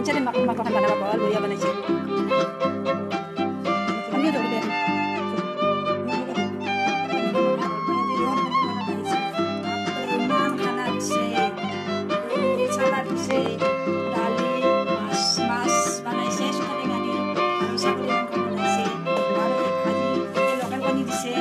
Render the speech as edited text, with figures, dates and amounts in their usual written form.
মাঞ্চাৰে মাংসখন বনাব বহল বঢ়িয়া বনাইছে আমিও যাব দে ইমান খানা দিছে চালাড দিছে দালি মাছ বনাইছে ছোৱালী গাড়ী আৰু ছাগলী মাংস বনাইছে আৰু ভাজি লোকেল কণী দিছে